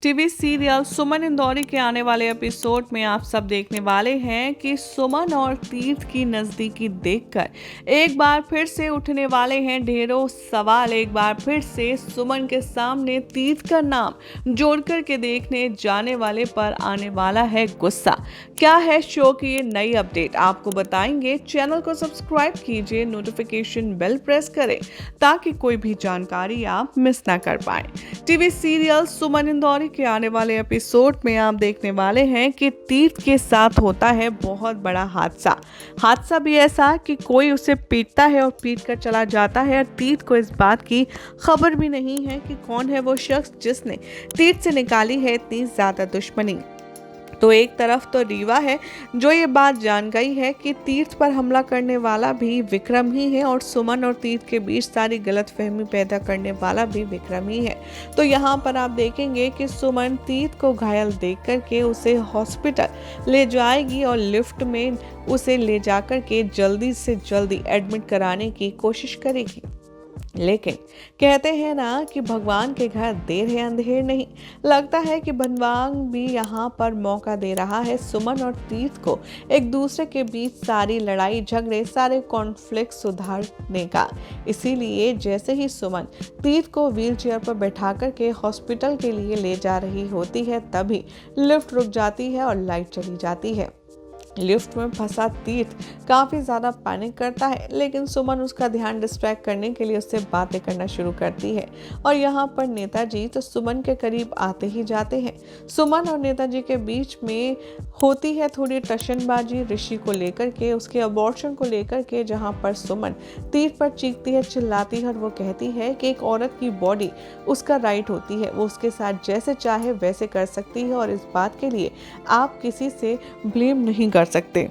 TV serial सुमन इंदौरी के आने वाले एपिसोड में आप सब देखने वाले हैं कि सुमन और तीर्थ की नज़दीकी देखकर एक बार फिर से उठने वाले हैं ढेरों सवाल। एक बार फिर से सुमन के सामने तीर्थ का नाम जोड़कर के देखने जाने वाले पर आने वाला है गुस्सा। क्या है शो की ये नई अपडेट, आपको बताएंगे। चैनल को सब्सक्राइब कीजिए, नोटिफिकेशन बेल प्रेस करें ताकि कोई भी जानकारी आप मिस ना कर पाए। टीवी सीरियल सुमन इंदौरी के आने वाले एपिसोड में आप देखने वाले हैं कि तीर्थ के साथ होता है बहुत बड़ा हादसा भी ऐसा कि कोई उसे पीटता है और पीट कर चला जाता है और तीर्थ को इस बात की खबर भी नहीं है कि कौन है वो शख्स जिसने तीर्थ से निकाली है इतनी ज्यादा दुश्मनी। तो एक तरफ तो रीवा है जो ये बात जान गई है कि तीर्थ पर हमला करने वाला भी विक्रम ही है और सुमन और तीर्थ के बीच सारी गलतफहमी पैदा करने वाला भी विक्रम ही है। तो यहाँ पर आप देखेंगे कि सुमन तीर्थ को घायल देख करके उसे हॉस्पिटल ले जाएगी और लिफ्ट में उसे ले जाकर के जल्दी से जल्दी एडमिट कराने की कोशिश करेगी। लेकिन कहते हैं ना कि भगवान के घर देर है अंधेर नहीं। लगता है कि भगवान भी यहाँ पर मौका दे रहा है सुमन और तीर्थ को एक दूसरे के बीच सारी लड़ाई झगड़े सारे कॉन्फ्लिक्ट सुधारने का। इसीलिए जैसे ही सुमन तीर्थ को व्हीलचेयर पर बैठा कर के हॉस्पिटल के लिए ले जा रही होती है तभी लिफ्ट रुक जाती है और लाइट चली जाती है। लिफ्ट में फंसा तीर्थ काफी ज्यादा पैनिक करता है, लेकिन सुमन उसका ध्यान डिस्ट्रैक्ट करने के लिए उससे बातें करना शुरू करती है और यहाँ पर नेताजी तो सुमन के करीब आते ही जाते हैं। सुमन और नेताजी के बीच में होती है थोड़ी टशनबाजी ऋषि को लेकर के, उसके अबॉर्शन को लेकर के, जहाँ पर सुमन तीर्थ पर चीखती है, चिल्लाती है और वो कहती है कि एक औरत की बॉडी उसका राइट होती है, वो उसके साथ जैसे चाहे वैसे कर सकती है और इस बात के लिए आप किसी से ब्लेम नहीं कर सकते।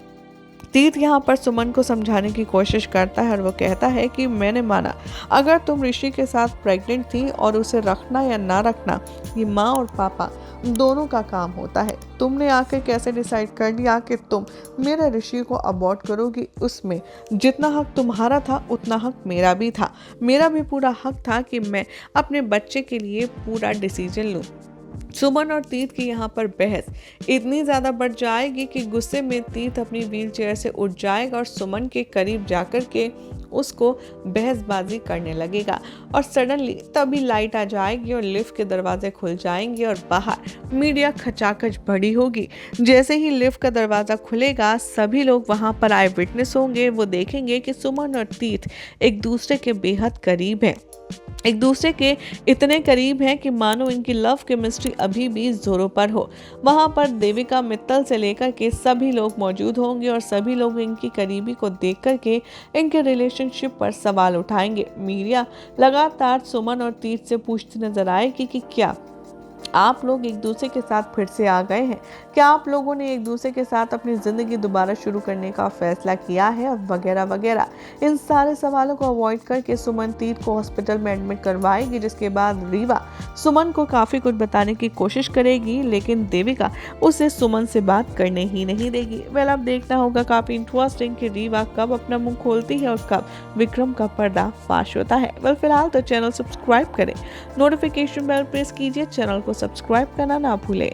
तीर्थ यहाँ पर सुमन को समझाने की कोशिश करता है और वो कहता है कि मैंने माना अगर तुम ऋषि के साथ प्रेग्नेंट थी और उसे रखना या ना रखना ये माँ और पापा दोनों का काम होता है। तुमने आके कैसे डिसाइड कर लिया कि तुम मेरे ऋषि को अबॉर्ट करोगी? उसमें जितना हक तुम्हारा था उतना हक मेरा भी था। मेरा भी पूरा हक था कि मैं अपने बच्चे के लिए पूरा डिसीजन लूँ। सुमन और तीर्थ की यहाँ पर बहस इतनी ज़्यादा बढ़ जाएगी कि गुस्से में तीर्थ अपनी व्हीलचेयर से उठ जाएगा और सुमन के करीब जाकर के उसको बहसबाजी करने लगेगा और सडनली तभी लाइट आ जाएगी और लिफ्ट के दरवाजे खुल जाएंगे और बाहर मीडिया खचाखच भरी होगी। जैसे ही लिफ्ट का दरवाज़ा खुलेगा सभी लोग वहाँ पर आए विटनेस होंगे। वो देखेंगे कि सुमन और तीर्थ एक दूसरे के बेहद करीब हैं, एक दूसरे के इतने करीब हैं कि मानो इनकी लव केमिस्ट्री अभी भी जोरों पर हो। वहां पर देविका मित्तल से लेकर के सभी लोग मौजूद होंगे और सभी लोग इनकी करीबी को देख करके इनके रिलेशनशिप पर सवाल उठाएंगे। मीडिया लगातार सुमन और तीर्थ से पूछती नजर आएगी कि क्या आप लोग एक दूसरे के साथ फिर से आ गए हैं, क्या आप लोगों ने एक दूसरे के साथ अपनी ज़िंदगी दोबारा शुरू करने का फैसला किया है और वगैरह वगैरह। इन सारे सवालों को अवॉइड करके सुमन तीर्थ को हॉस्पिटल में एडमिट करवाएगी, जिसके बाद रीवा सुमन को काफ़ी कुछ बताने की कोशिश करेगी, लेकिन देविका उसे सुमन से बात करने ही नहीं देगी। वेल अब देखना होगा काफ़ी इंटरेस्टिंग कि रीवा कब अपना मुंह खोलती है और कब विक्रम का पर्दा फाश होता है। वेल फिलहाल तो चैनल सब्सक्राइब करें, नोटिफिकेशन बेल प्रेस कीजिए, चैनल को सब्सक्राइब करना ना भूलें।